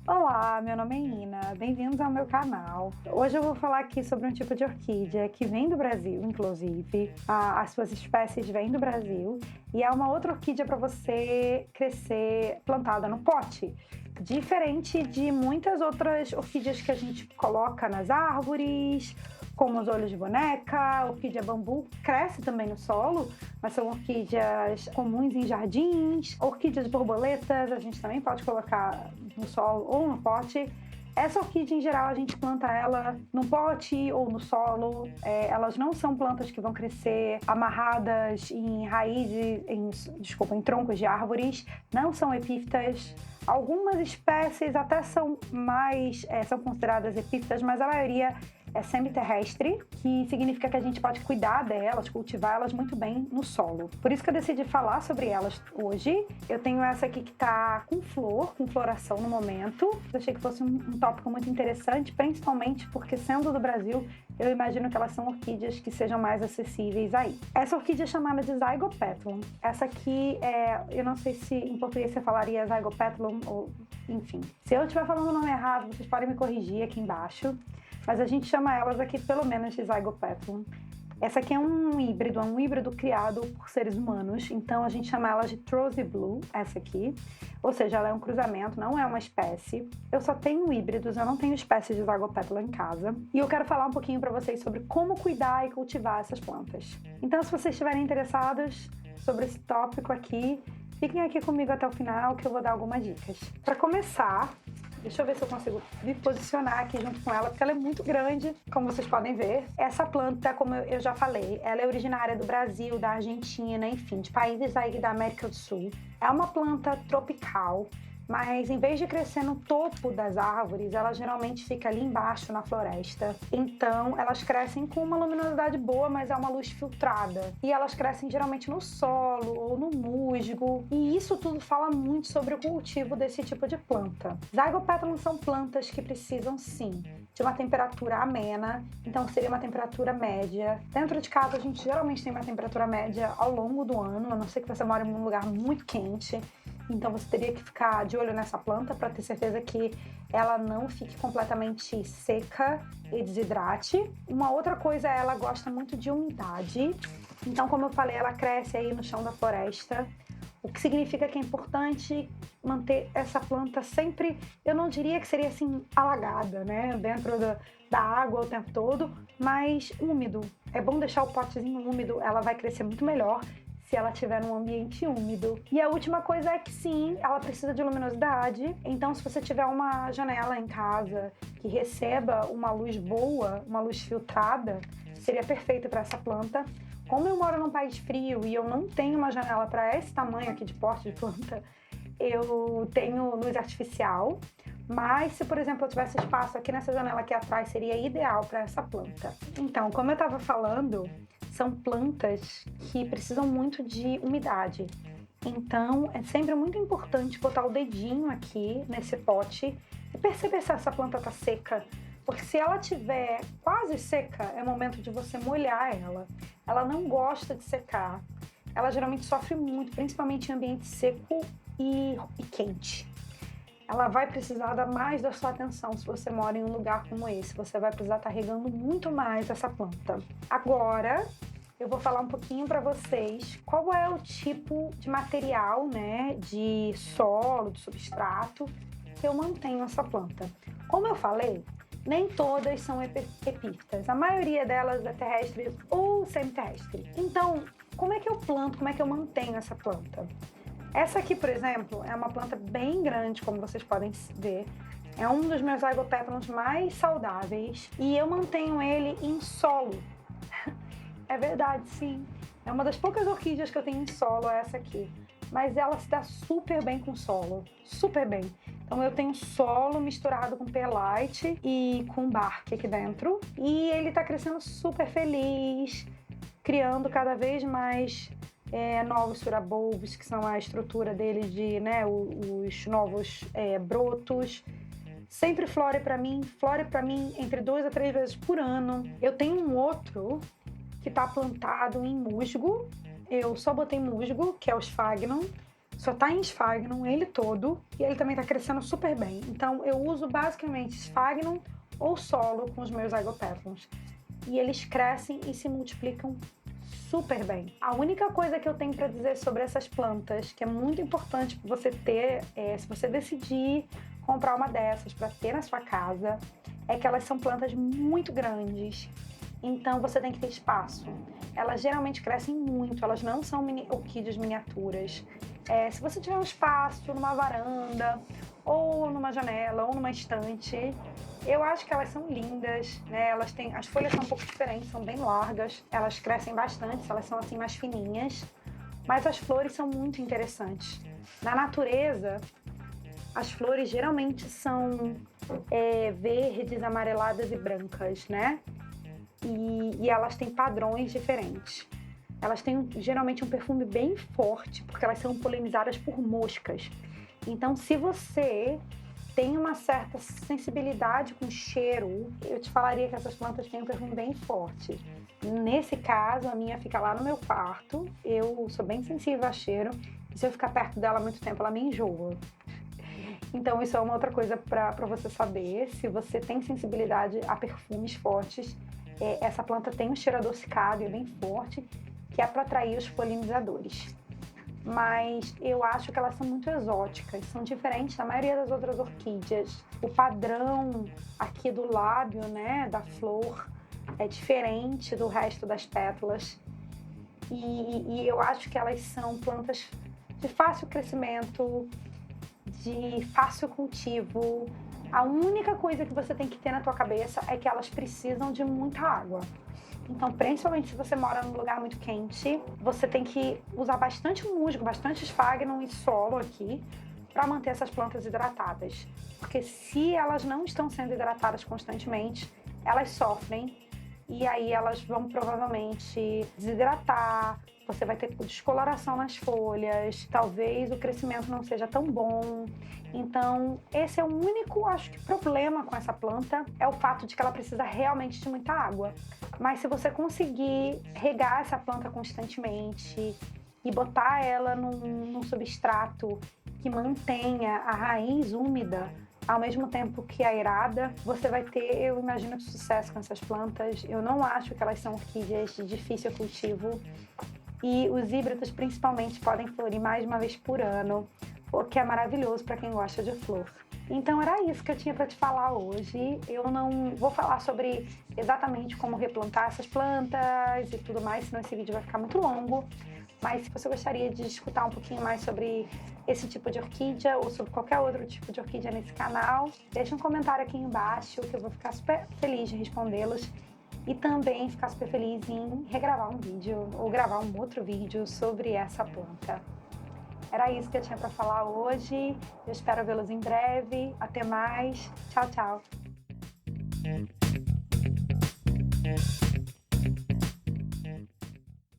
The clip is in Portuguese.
Olá, meu nome é Ina, bem-vindos ao meu canal. Hoje eu vou falar aqui sobre um tipo de orquídea que vem do Brasil, inclusive. As suas espécies vêm do Brasil e é uma outra orquídea para você crescer plantada no pote. Diferente de muitas outras orquídeas que a gente coloca nas árvores, como os olhos de boneca, orquídea bambu, cresce também no solo, mas são orquídeas comuns em jardins, orquídeas borboletas, a gente também pode colocar no solo ou no pote. Essa orquídea, em geral, a gente planta ela no pote ou no solo. Elas não são plantas que vão crescer amarradas em raízes, em troncos de árvores. Não são epífitas. Algumas espécies até são são consideradas epífitas, mas a maioria é semiterrestre, que significa que a gente pode cuidar delas, cultivar elas muito bem no solo. Por isso que eu decidi falar sobre elas hoje. Eu tenho essa aqui que tá com flor, com floração no momento. Eu achei que fosse um tópico muito interessante, principalmente porque, sendo do Brasil, eu imagino que elas são orquídeas que sejam mais acessíveis aí. Essa orquídea é chamada de Zygopetalum. Essa aqui eu não sei se em português você falaria Zygopetalum ou enfim. Se eu estiver falando o nome errado, vocês podem me corrigir aqui embaixo. Mas a gente chama elas aqui pelo menos de Zygopetalum. Essa aqui é um híbrido criado por seres humanos, então a gente chama ela de Rose Blue, essa aqui. Ou seja, ela é um cruzamento, não é uma espécie. Eu só tenho híbridos, eu não tenho espécies de Zygopetalum em casa. E eu quero falar um pouquinho para vocês sobre como cuidar e cultivar essas plantas. Então, se vocês estiverem interessados sobre esse tópico aqui, fiquem aqui comigo até o final que eu vou dar algumas dicas. Para começar, deixa eu ver se eu consigo me posicionar aqui junto com ela, porque ela é muito grande, como vocês podem ver. Essa planta, como eu já falei, ela é originária do Brasil, da Argentina, enfim, de países aí da América do Sul. É uma planta tropical, mas em vez de crescer no topo das árvores, ela geralmente fica ali embaixo na floresta. Então, elas crescem com uma luminosidade boa, mas é uma luz filtrada. E elas crescem geralmente no solo ou no musgo. E isso tudo fala muito sobre o cultivo desse tipo de planta. Zygopetalum são plantas que precisam, sim, de uma temperatura amena, então seria uma temperatura média. Dentro de casa, a gente geralmente tem uma temperatura média ao longo do ano, a não ser que você mora em um lugar muito quente. Então você teria que ficar de olho nessa planta para ter certeza que ela não fique completamente seca e desidrate. Uma outra coisa, ela gosta muito de umidade. Então, como eu falei, ela cresce aí no chão da floresta, o que significa que é importante manter essa planta sempre, eu não diria que seria assim alagada, né, dentro da água o tempo todo, mas úmido. É bom deixar o potezinho úmido, ela vai crescer muito melhor se ela estiver num ambiente úmido. E a última coisa é que sim, ela precisa de luminosidade. Então, se você tiver uma janela em casa que receba uma luz boa, uma luz filtrada, seria perfeito para essa planta. Como eu moro num país frio e eu não tenho uma janela para esse tamanho aqui de porte de planta, eu tenho luz artificial. Mas se, por exemplo, eu tivesse espaço aqui nessa janela aqui atrás, seria ideal para essa planta. Então, como eu estava falando, são plantas que precisam muito de umidade. Então, é sempre muito importante botar o dedinho aqui nesse pote e perceber se essa planta está seca. Porque se ela estiver quase seca, é o momento de você molhar ela. Ela não gosta de secar. Ela geralmente sofre muito, principalmente em ambiente seco e quente. Ela vai precisar dar mais da sua atenção se você mora em um lugar como esse. Você vai precisar estar regando muito mais essa planta. Agora, eu vou falar um pouquinho para vocês qual é o tipo de material, né, de solo, de substrato que eu mantenho essa planta. Como eu falei, nem todas são epífitas. A maioria delas é terrestre ou semiterrestre. Então, como é que eu planto, como é que eu mantenho essa planta? Essa aqui, por exemplo, é uma planta bem grande, como vocês podem ver. É um dos meus Zygopetalums mais saudáveis e eu mantenho ele em solo. É verdade, sim. É uma das poucas orquídeas que eu tenho em solo, é essa aqui. Mas ela se dá super bem com solo, super bem. Então eu tenho solo misturado com perlite e com bark aqui dentro. E ele tá crescendo super feliz, criando cada vez mais novos surabulbos, que são a estrutura dele de, né, os novos brotos. Sempre flore para mim entre 2 a 3 vezes por ano. Eu tenho um outro que tá plantado em musgo. Eu só botei musgo, que é o Sphagnum, só tá em Sphagnum ele todo e ele também tá crescendo super bem. Então eu uso basicamente Sphagnum ou solo com os meus Zygopetalums. E eles crescem e se multiplicam super bem. A única coisa que eu tenho para dizer sobre essas plantas, que é muito importante para você ter, se você decidir comprar uma dessas para ter na sua casa, é que elas são plantas muito grandes, então você tem que ter espaço. Elas geralmente crescem muito, elas não são orquídeas miniaturas. Se você tiver um espaço numa varanda, ou numa janela, ou numa estante, eu acho que elas são lindas, né? As folhas são um pouco diferentes, são bem largas, elas crescem bastante, elas são assim mais fininhas, mas as flores são muito interessantes. Na natureza, as flores geralmente são verdes, amareladas e brancas, né? E elas têm padrões diferentes. Elas têm geralmente um perfume bem forte, porque elas são polinizadas por moscas. Então, se você tem uma certa sensibilidade com cheiro, eu te falaria que essas plantas têm um perfume bem forte. Nesse caso, a minha fica lá no meu quarto. Eu sou bem sensível a cheiro, e se eu ficar perto dela muito tempo, ela me enjoa. Então, isso é uma outra coisa para você saber. Se você tem sensibilidade a perfumes fortes, essa planta tem um cheiro adocicado e é bem forte, que é para atrair os polinizadores. Mas eu acho que elas são muito exóticas, são diferentes da maioria das outras orquídeas. O padrão aqui do lábio, né, da flor, é diferente do resto das pétalas. E eu acho que elas são plantas de fácil crescimento, de fácil cultivo. A única coisa que você tem que ter na tua cabeça é que elas precisam de muita água. Então, principalmente se você mora num lugar muito quente, você tem que usar bastante musgo, bastante Sphagnum e solo aqui para manter essas plantas hidratadas. Porque se elas não estão sendo hidratadas constantemente, elas sofrem e aí elas vão provavelmente desidratar, você vai ter descoloração nas folhas, talvez o crescimento não seja tão bom. Então, esse é o único, acho que, problema com essa planta, é o fato de que ela precisa realmente de muita água. Mas se você conseguir regar essa planta constantemente e botar ela num substrato que mantenha a raiz úmida, ao mesmo tempo que aerada, você vai ter, eu imagino, sucesso com essas plantas. Eu não acho que elas são orquídeas de difícil cultivo. E os híbridos, principalmente, podem florir mais de uma vez por ano, o que é maravilhoso para quem gosta de flor. Então era isso que eu tinha para te falar hoje. Eu não vou falar sobre exatamente como replantar essas plantas e tudo mais, senão esse vídeo vai ficar muito longo. Mas se você gostaria de escutar um pouquinho mais sobre esse tipo de orquídea ou sobre qualquer outro tipo de orquídea nesse canal, deixa um comentário aqui embaixo que eu vou ficar super feliz de respondê-los. E também ficar super feliz em regravar um vídeo ou gravar um outro vídeo sobre essa planta. Era isso que eu tinha para falar hoje. Eu espero vê-los em breve. Até mais. Tchau, tchau.